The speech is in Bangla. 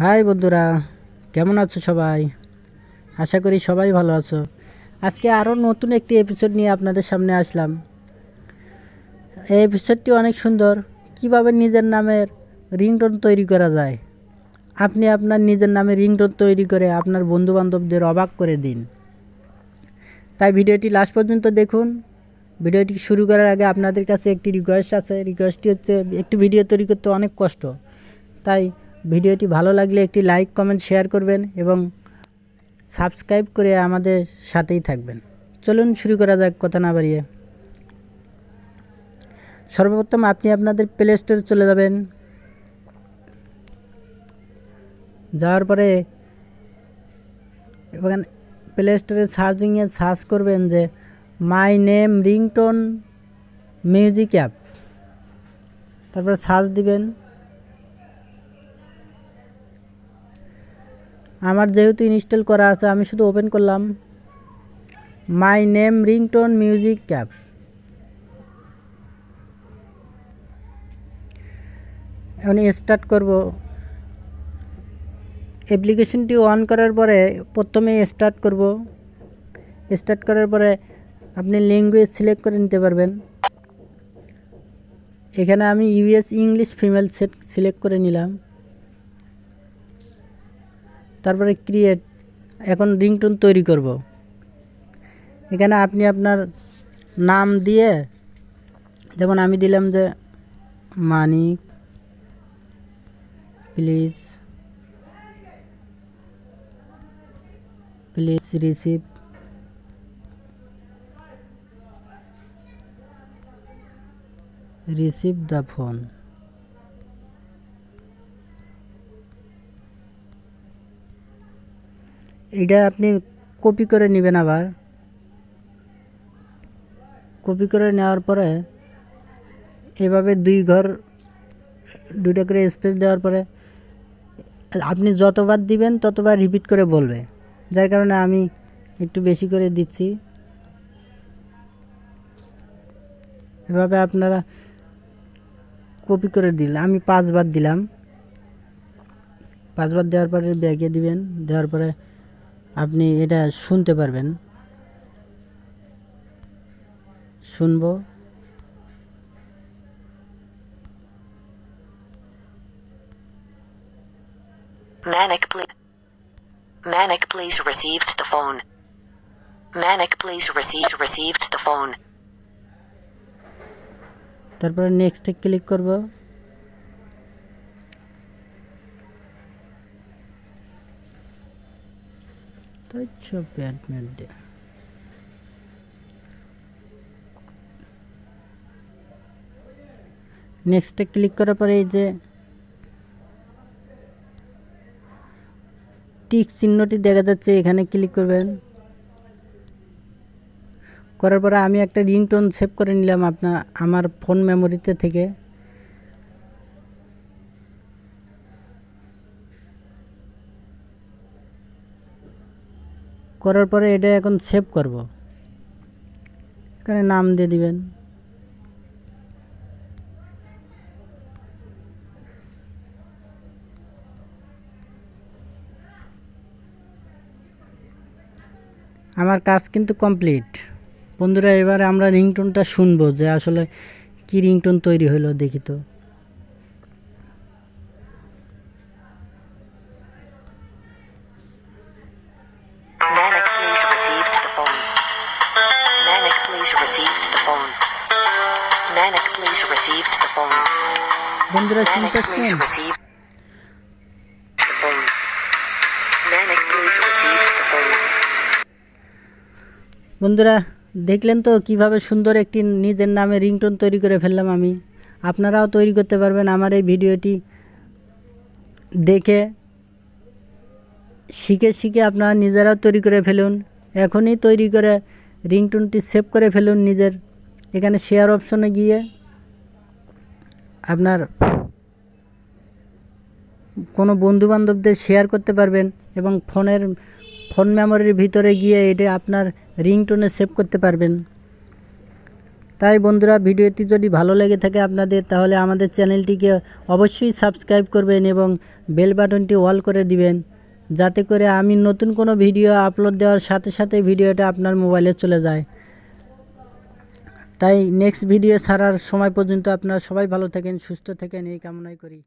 হাই বন্ধুরা, কেমন আছো সবাই? আশা করি সবাই ভালো আছো। আজকে আরও নতুন একটি এপিসোড নিয়ে আপনাদের সামনে আসলাম। এই এপিসোডটি অনেক সুন্দর। কিভাবে নিজের নামের রিংটোন তৈরি করা যায়। আপনি আপনার নিজের নামে রিংটোন তৈরি করে আপনার বন্ধুবান্ধবদের অবাক করে দিন। তাই ভিডিওটি লাস্ট পর্যন্ত দেখুন। ভিডিওটি শুরু করার আগে আপনাদের কাছে একটি রিকোয়েস্ট আছে। রিকোয়েস্টটি হচ্ছে, একটি ভিডিও তৈরি করতে অনেক কষ্ট, তাই ভিডিওটি ভালো লাগলে একটি লাইক, কমেন্ট, শেয়ার করবেন এবং সাবস্ক্রাইব করে আমাদের সাথেই থাকবেন। চলুন শুরু করা যাক, কথা না বাড়িয়ে। সর্বপ্রথম আপনি আপনাদের প্লে স্টোরে চলে যাবেন। যাওয়ার পরে এখানে প্লে স্টোরে সার্চিংয়ে সার্চ করবেন যে my name ringtone music app. তারপরে সার্চ দিবেন। আমার যেহেতু ইনস্টল করা আছে, আমি শুধু ওপেন করলাম my name ringtone music app. এখন স্টার্ট করব। অ্যাপ্লিকেশনটি অন করার পরে প্রথমে স্টার্ট করব। স্টার্ট করার পরে আপনি ল্যাঙ্গুয়েজ সিলেক্ট করে নিতে পারবেন। এখানে আমি ইউএস ইংলিশ ফিমেল সিলেক্ট করে নিলাম। তারপরে ক্রিয়েট। এখন রিংটোন তৈরি করব। এখানে আপনি আপনার নাম দিয়ে, যেমন আমি দিলাম যে মানি প্লিজ রিসিভ দ্য ফোন। এটা আপনি কপি করে নেবেন। আবার কপি করে নেওয়ার পরে এভাবে দুইটা করে স্পেস দেওয়ার পরে আপনি যতবার দিবেন ততবার রিপিট করে বলবে, যার কারণে আমি একটু বেশি করে দিচ্ছি। এভাবে আপনারা কপি করে দিলে আমি 5 বার দিলাম। 5 বার দেওয়ার পরে ব্যাগে দিবেন। দেওয়ার পরে আপনি এটা শুনতে পারবেন। শুনবো। Manic, please received the phone. Manic, please received the phone. তারপরে নেক্সটে ক্লিক করব। নেক্সটে ক্লিক করার পরে এই যে টিক চিহ্নটি দেখা যাচ্ছে, এখানে ক্লিক করবেন। করার পরে আমি একটা রিংটোন সেভ করে নিলাম আমার ফোন মেমোরিতে থেকে। করার পরে এটা এখন সেভ করব। এখানে নাম দিয়ে দিবেন। আমার কাজ কিন্তু কমপ্লিট। বন্ধুরা, এবারে আমরা রিংটোনটা শুনবো যে আসলে কি রিংটোন তৈরি হলো, দেখি তো। Manic, please received the phone. Manic, please received the phone. Manic, please received the phone. বন্ধুরা Manic, please শুনতেছেন? received the phone. Manic, please received the phone. বন্ধুরা দেখলেন তো কিভাবে সুন্দর একটি নিজের নামে রিংটোন তৈরি করে ফেললাম আমি। আপনারাও তৈরি করতে পারবেন আমার এই ভিডিওটি দেখে। শিখে আপনারা নিজেরাও তৈরি করে ফেলুন। এখনই তৈরি করে রিংটোনটি সেভ করে ফেলুন নিজের। এখানে শেয়ার অপশনে গিয়ে আপনার কোনো বন্ধুবান্ধবদের শেয়ার করতে পারবেন এবং ফোন মেমোরির ভিতরে গিয়ে এটা আপনার রিংটোনে সেভ করতে পারবেন। তাই বন্ধুরা, ভিডিওটি যদি ভালো লেগে থাকে আপনাদের, তাহলে আমাদের চ্যানেলটিকে অবশ্যই সাবস্ক্রাইব করবেন এবং বেল বাটনটি অল করে দিবেন, যাতে করে আমি নতুন কোনো ভিডিও আপলোড দেওয়ার সাথে সাথে ভিডিওটা আপনার মোবাইলে চলে যায়। তাই নেক্সট ভিডিও ছাড়ার সময় পর্যন্ত আপনারা সবাই ভালো থাকেন, সুস্থ থাকেন, এই কামনাই করি।